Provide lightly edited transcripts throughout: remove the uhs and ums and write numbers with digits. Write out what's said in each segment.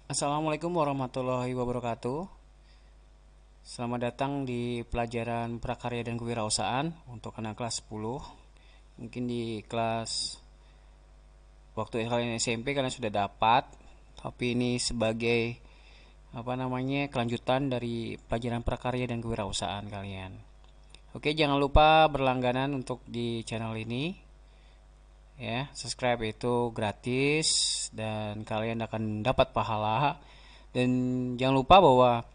Assalamualaikum warahmatullahi wabarakatuh. Selamat datang di pelajaran prakarya dan kewirausahaan untuk anak kelas 10. Mungkin di kelas waktu kalian SMP kalian sudah dapat, tapi ini sebagai kelanjutan dari pelajaran prakarya dan kewirausahaan kalian. Oke, jangan lupa berlangganan untuk di channel ini. Ya, subscribe itu gratis dan kalian akan dapat pahala. Dan jangan lupa bahwa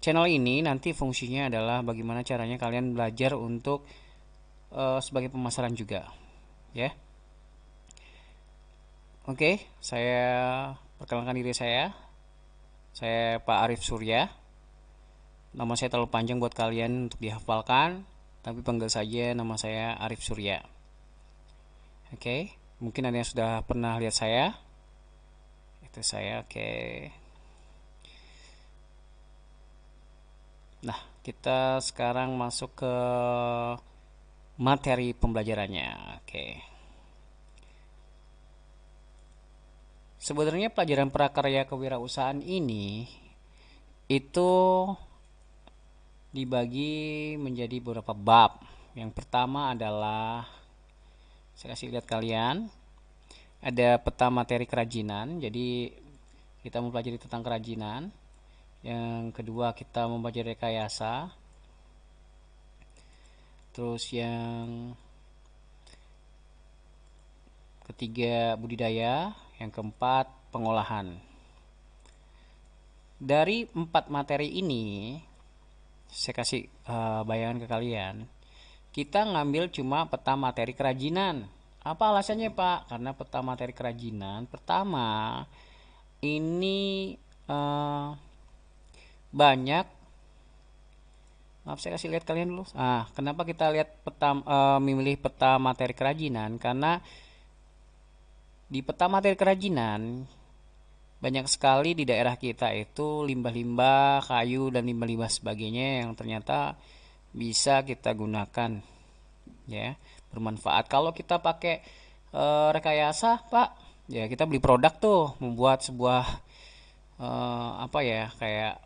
channel ini nanti fungsinya adalah bagaimana caranya kalian belajar untuk sebagai pemasaran juga, ya. Oke, saya perkenalkan diri saya. Saya Pak Arif Surya. Nama saya terlalu panjang buat kalian untuk dihafalkan, tapi panggil saja nama saya Arif Surya. Oke, mungkin ada yang sudah pernah lihat saya. Itu saya, oke. Nah, kita sekarang masuk ke materi pembelajarannya. Oke. Sebenarnya pelajaran prakarya kewirausahaan ini itu dibagi menjadi beberapa bab. Yang pertama adalah saya kasih lihat kalian, ada peta materi kerajinan. Jadi kita mempelajari tentang kerajinan. Yang kedua kita mempelajari rekayasa. Terus yang ketiga budidaya, yang keempat pengolahan. Dari empat materi ini, saya kasih bayangan ke kalian. Kita ngambil cuma peta materi kerajinan. Apa alasannya, Pak? Karena peta materi kerajinan, pertama, ini banyak. Maaf, saya kasih lihat kalian dulu. Kenapa kita lihat memilih peta materi kerajinan? Karena di peta materi kerajinan banyak sekali di daerah kita itu limbah-limbah kayu dan limbah-limbah sebagainya yang ternyata bisa kita gunakan, ya, bermanfaat. Kalau kita pakai rekayasa, Pak, ya kita beli produk tuh, membuat sebuah kayak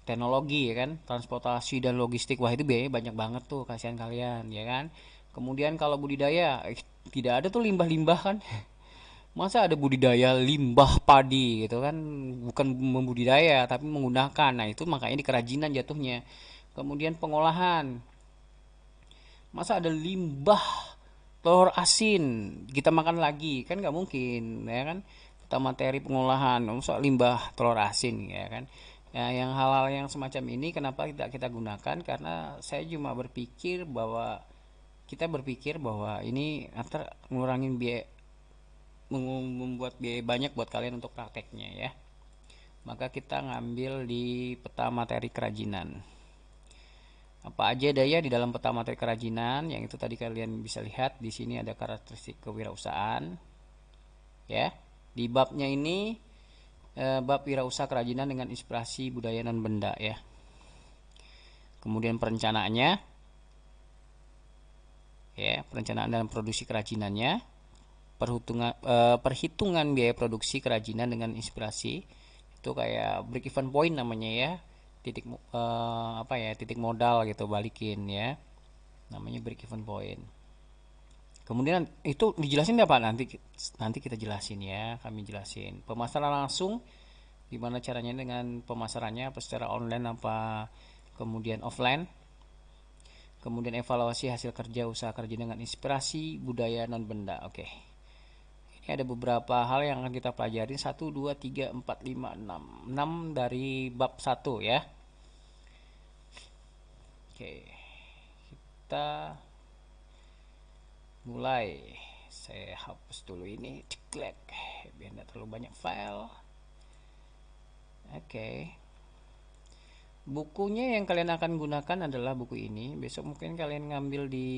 teknologi, ya kan, transportasi dan logistik. Wah, itu biayanya banyak banget tuh, kasihan kalian, ya kan. Kemudian kalau budidaya, tidak ada tuh limbah-limbah kan. Masa ada budidaya limbah padi gitu kan, bukan membudidaya tapi menggunakan. Nah, itu makanya di kerajinan jatuhnya. Kemudian pengolahan. Masa ada limbah telur asin kita makan lagi, kan nggak mungkin, ya kan. Kita materi pengolahan, masa limbah telur asin, ya kan. Ya, yang hal-hal yang semacam ini kenapa tidak kita gunakan? Karena saya cuma berpikir bahwa ini nanti ngurangin biaya, membuat biaya banyak buat kalian untuk prakteknya, ya. Maka kita ngambil di peta materi kerajinan. Apa aja daya di dalam peta materi kerajinan yang itu tadi kalian bisa lihat di sini, ada karakteristik kewirausahaan, ya. Di babnya ini bab wirausaha kerajinan dengan inspirasi budaya non benda, ya. Kemudian perencanaannya, ya, perencanaan dalam produksi kerajinannya, perhitungan biaya produksi kerajinan dengan inspirasi, itu kayak break even point namanya, ya. Titik modal gitu, balikin, ya, namanya break even point. Kemudian itu dijelasin nggak, Pak? Nanti kita jelasin, ya, kami jelasin pemasaran langsung, gimana caranya dengan pemasarannya, apa secara online apa kemudian offline. Kemudian evaluasi hasil kerja usaha kerja dengan inspirasi budaya non benda. Oke, ini ada beberapa hal yang akan kita pelajari, 1 2 3 4 5 6 dari bab 1, ya. Oke, kita mulai. Saya hapus dulu ini, ceklek, biar tidak terlalu banyak file. Oke, bukunya yang kalian akan gunakan adalah buku ini. Besok mungkin kalian ngambil di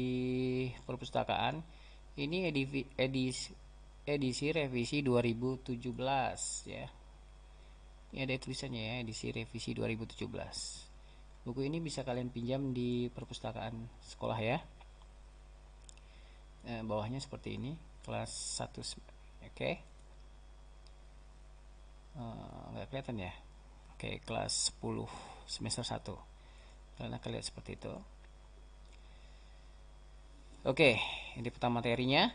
perpustakaan. Ini edisi revisi 2017, ya. Ini ada tulisannya, ya, edisi revisi 2017. Buku ini bisa kalian pinjam di perpustakaan sekolah, ya. Bawahnya seperti ini, kelas 1. Oke. Nggak kelihatan ya? Oke, kelas 10 semester 1. Kalian akan lihat seperti itu. Oke, ini peta materinya.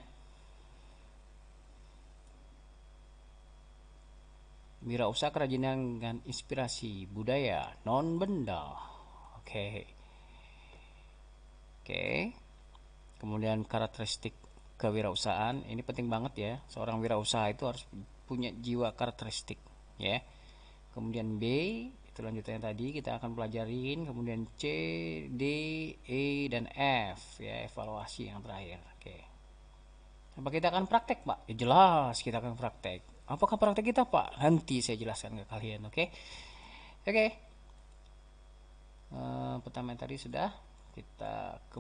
Wirausaha kerajinan dengan inspirasi budaya non benda. Oke. Oke. Kemudian karakteristik kewirausahaan, ini penting banget ya. Seorang wirausaha itu harus punya jiwa karakteristik, ya. Kemudian B, itu lanjutannya tadi kita akan pelajarin. Kemudian C, D, E, dan F, ya, evaluasi yang terakhir. Oke. Apa kita akan praktek, Pak? Ya jelas kita akan praktek. Apakah praktek kita, Pak? Nanti saya jelaskan ke kalian, oke? Oke. Pertama tadi sudah kita ke.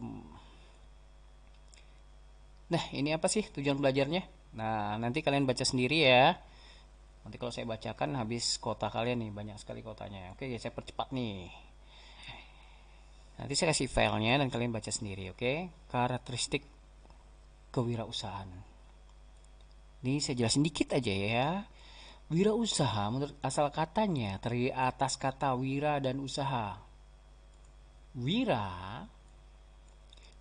Nah, ini apa sih tujuan belajarnya? Nah, nanti kalian baca sendiri ya. Nanti kalau saya bacakan habis kota kalian nih, banyak sekali kotanya. Oke, saya percepat nih. Nanti saya kasih filenya dan kalian baca sendiri, oke? Karakteristik kewirausahaan. Ini saya jelasin dikit aja ya. Wirausaha menurut asal katanya terdiri atas kata wira dan usaha. Wira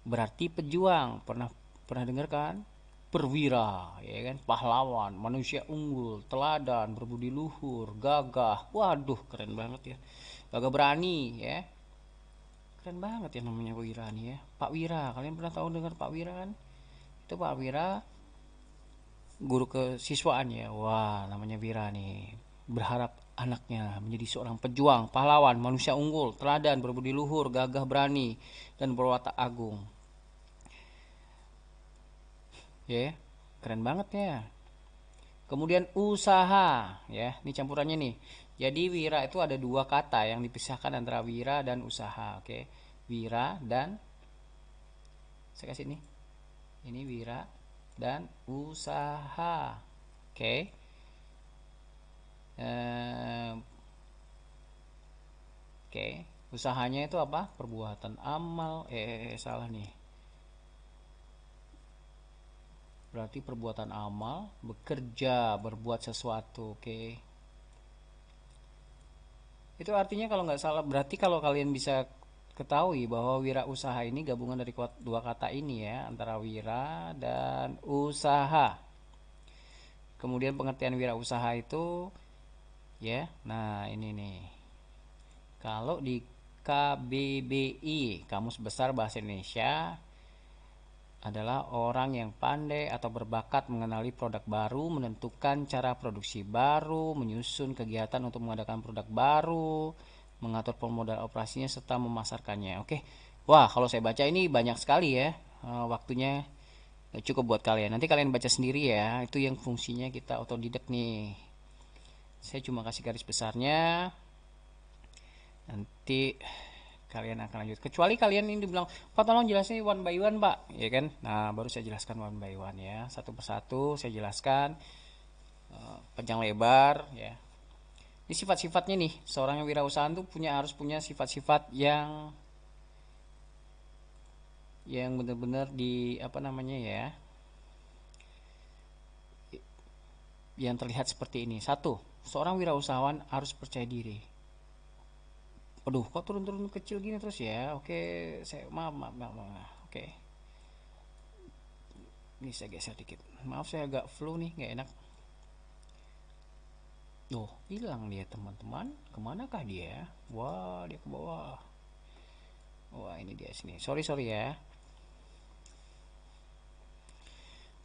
berarti pejuang. Pernah pernah dengar kan? Perwira, ya kan? Pahlawan, manusia unggul, teladan, berbudi luhur, gagah. Waduh, keren banget ya. Gagah berani, ya. Keren banget ya namanya Wira nih ya. Pak Wira, kalian pernah tahu dengar Pak Wira kan? Itu Pak Wira guru kesiswaan ya. Wah, namanya Wira nih. Berharap anaknya menjadi seorang pejuang, pahlawan, manusia unggul, teladan, berbudi luhur, gagah berani, dan berwatak agung. Ya, keren banget ya. Kemudian usaha, ya, ini campurannya nih. Jadi wira itu ada dua kata yang dipisahkan antara wira dan usaha, oke. Wira dan saya kasih nih. Ini wira dan usaha. Oke. Oke. Usahanya itu apa? Perbuatan amal. Salah nih. Berarti perbuatan amal, bekerja, berbuat sesuatu, oke. Itu artinya kalau nggak salah, berarti kalau kalian bisa ketahui bahwa wira usaha ini gabungan dari dua kata ini ya, antara wira dan usaha. Kemudian pengertian wira usaha itu ya, nah ini nih. Kalau di KBBI, Kamus Besar Bahasa Indonesia, adalah orang yang pandai atau berbakat mengenali produk baru, menentukan cara produksi baru, menyusun kegiatan untuk mengadakan produk baru, mengatur pemodal operasinya serta memasarkannya. Oke. Wah, kalau saya baca ini banyak sekali ya. Waktunya cukup buat kalian. Nanti kalian baca sendiri ya. Itu yang fungsinya kita otodidak nih. Saya cuma kasih garis besarnya. Nanti kalian akan lanjut, kecuali kalian ini dibilang Pak tolong jelasin one by one Pak, ya kan. Nah baru saya jelaskan one by one ya, satu persatu saya jelaskan panjang lebar ya. Ini sifat-sifatnya nih, seorang yang wirausahaan tuh harus punya sifat-sifat yang benar-benar di apa namanya ya, yang terlihat seperti ini. Satu, seorang wirausahawan harus percaya diri. Aduh, kok turun-turun kecil gini terus ya? Oke, saya maaf. Oke, ini saya geser dikit. Maaf, saya agak flu nih, nggak enak. Loh, hilang dia teman-teman. Kemanakah dia? Wah, dia ke bawah. Wah, ini dia sini. Sorry ya.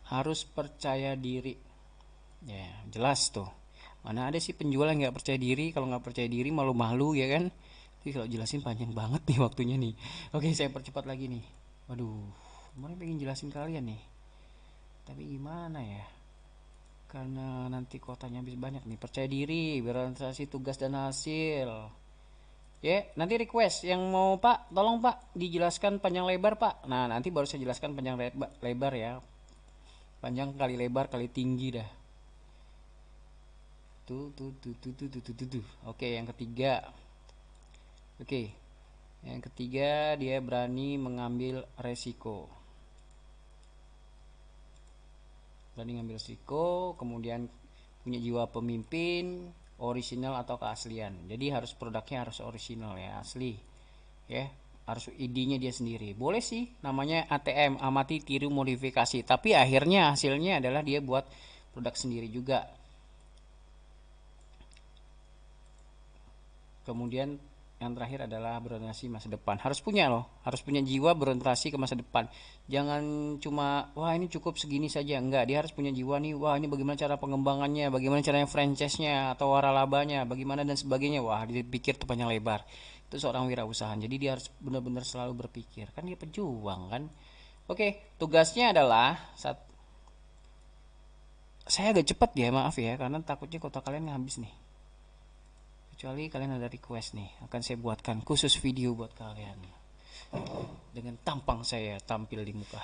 Harus percaya diri. Ya, jelas tuh. Mana ada sih penjual yang nggak percaya diri? Kalau nggak percaya diri malu-malu ya kan? Tapi kalau jelasin panjang banget nih waktunya nih. Oke, saya percepat lagi nih. Waduh, kemarin pengen jelasin kalian nih. Tapi gimana ya? Karena nanti kotanya habis banyak nih. Percaya diri, berorientasi tugas dan hasil. Ya, nanti request yang mau Pak, tolong Pak dijelaskan panjang lebar Pak. Nah, nanti baru saya jelaskan panjang lebar ya. Panjang kali lebar kali tinggi dah. Tuh. Oke, yang ketiga. Oke. Yang ketiga, dia berani mengambil resiko. Berani ngambil resiko, kemudian punya jiwa pemimpin. orisinal atau keaslian. Jadi harus produknya harus orisinal ya, asli. Ya, harus ID-nya dia sendiri. Boleh sih namanya ATM, amati tiru modifikasi, tapi akhirnya hasilnya adalah dia buat produk sendiri juga. Kemudian yang terakhir adalah berorientasi masa depan. Harus punya loh, harus punya jiwa berorientasi ke masa depan. Jangan cuma wah ini cukup segini saja, enggak. Dia harus punya jiwa nih, wah ini bagaimana cara pengembangannya, bagaimana caranya franchise-nya atau waralabanya, bagaimana dan sebagainya. Wah, dipikir tuh panjang lebar. Itu seorang wirausaha. Jadi dia harus benar-benar selalu berpikir. Kan dia pejuang kan. Oke, tugasnya adalah saya agak cepat ya, maaf ya, karena takutnya kota kalian habis nih. Kecuali kalian ada request nih, akan saya buatkan khusus video buat kalian dengan tampang saya tampil di muka.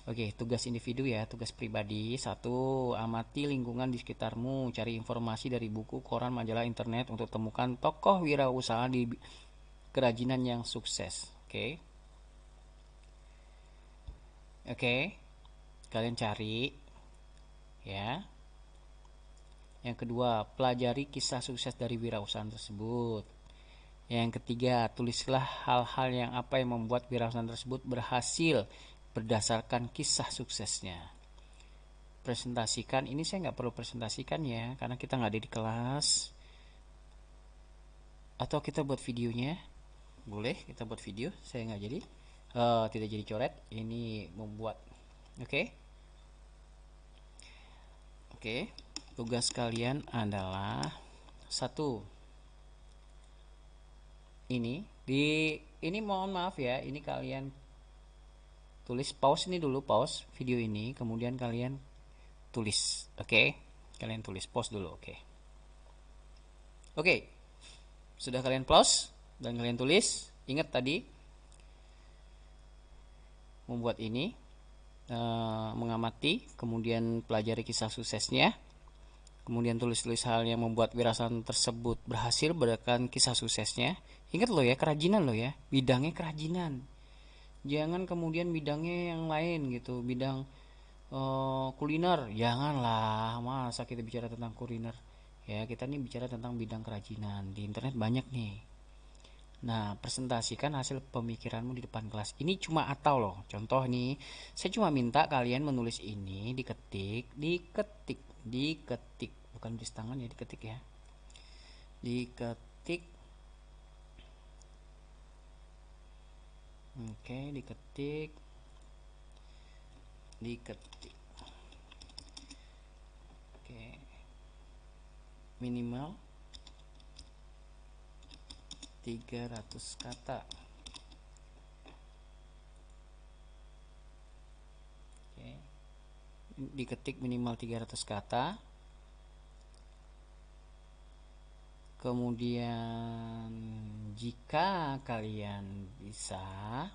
Oke, tugas individu ya, tugas pribadi. Satu, amati lingkungan di sekitarmu, cari informasi dari buku, koran, majalah, internet untuk temukan tokoh wirausaha di kerajinan yang sukses. Oke. Oke. Kalian cari ya. Yang kedua, pelajari kisah sukses dari wirausahaan tersebut. Yang ketiga, tulislah hal-hal yang apa yang membuat wirausahaan tersebut berhasil berdasarkan kisah suksesnya. Presentasikan, ini saya nggak perlu presentasikan ya, karena kita nggak ada di kelas. Atau kita buat videonya, boleh kita buat video. Saya nggak jadi, tidak jadi coret. Ini membuat, oke. Oke. Tugas kalian adalah satu, ini mohon maaf ya, ini kalian tulis, pause ini dulu, pause video ini, kemudian kalian tulis, oke. Kalian tulis, pause dulu, oke. Oke, sudah kalian pause dan kalian tulis. Ingat tadi membuat ini, mengamati, kemudian pelajari kisah suksesnya, kemudian tulis-tulis hal yang membuat wirausaha tersebut berhasil berdasarkan kisah suksesnya. Ingat loh ya, kerajinan loh ya, bidangnya kerajinan. Jangan kemudian bidangnya yang lain gitu, bidang kuliner. Janganlah, masa kita bicara tentang kuliner. Ya, kita nih bicara tentang bidang kerajinan. Di internet banyak nih. Nah, presentasikan hasil pemikiranmu di depan kelas. Ini cuma atau loh. Contoh nih, saya cuma minta kalian menulis ini, diketik, bukan tulis tangan ya, diketik ya. Diketik. Oke, diketik. Oke. Minimal 300 kata. Oke. Diketik minimal 300 kata. Kemudian jika kalian bisa,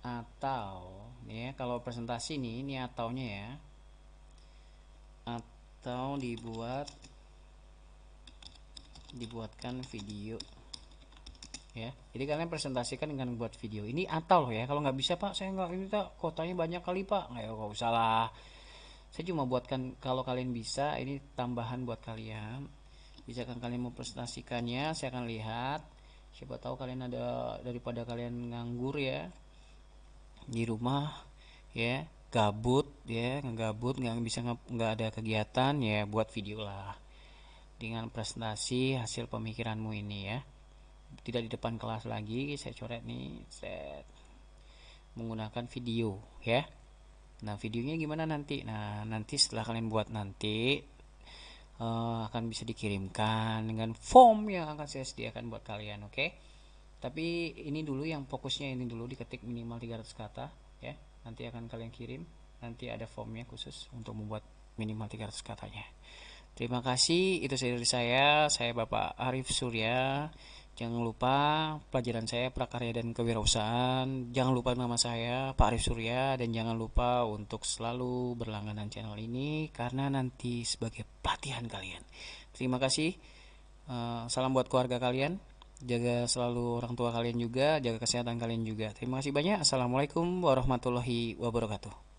atau ya, kalau presentasi nih, ini ataunya ya, atau dibuatkan video ya. Jadi kalian presentasikan dengan buat video. Ini atau loh ya. Kalau nggak bisa pak, saya nggak, ini tak kotanya banyak kali pak, nggak usah lah. Saya cuma buatkan, kalau kalian bisa, ini tambahan buat kalian. Bisa kan kalian mau presentasikannya, saya akan lihat. Siapa tahu kalian ada, daripada kalian nganggur ya di rumah ya, gabut ya, nggak ada kegiatan ya, buat video lah dengan presentasi hasil pemikiranmu ini ya. Tidak di depan kelas lagi, saya coret nih, set menggunakan video ya. Nah, videonya gimana nanti? Nah, nanti setelah kalian buat nanti akan bisa dikirimkan dengan form yang akan saya sediakan buat kalian, oke? Tapi ini dulu yang fokusnya, ini dulu diketik minimal 300 kata ya. Nanti akan kalian kirim, nanti ada formnya khusus untuk membuat minimal 300 katanya. Terima kasih, itu dari saya Bapak Arif Surya. Jangan lupa pelajaran saya prakarya dan kewirausahaan. Jangan lupa nama saya Pak Arif Surya, dan jangan lupa untuk selalu berlangganan channel ini karena nanti sebagai pelatihan kalian. Terima kasih. Salam buat keluarga kalian. Jaga selalu orang tua kalian juga, jaga kesehatan kalian juga. Terima kasih banyak. Assalamualaikum warahmatullahi wabarakatuh.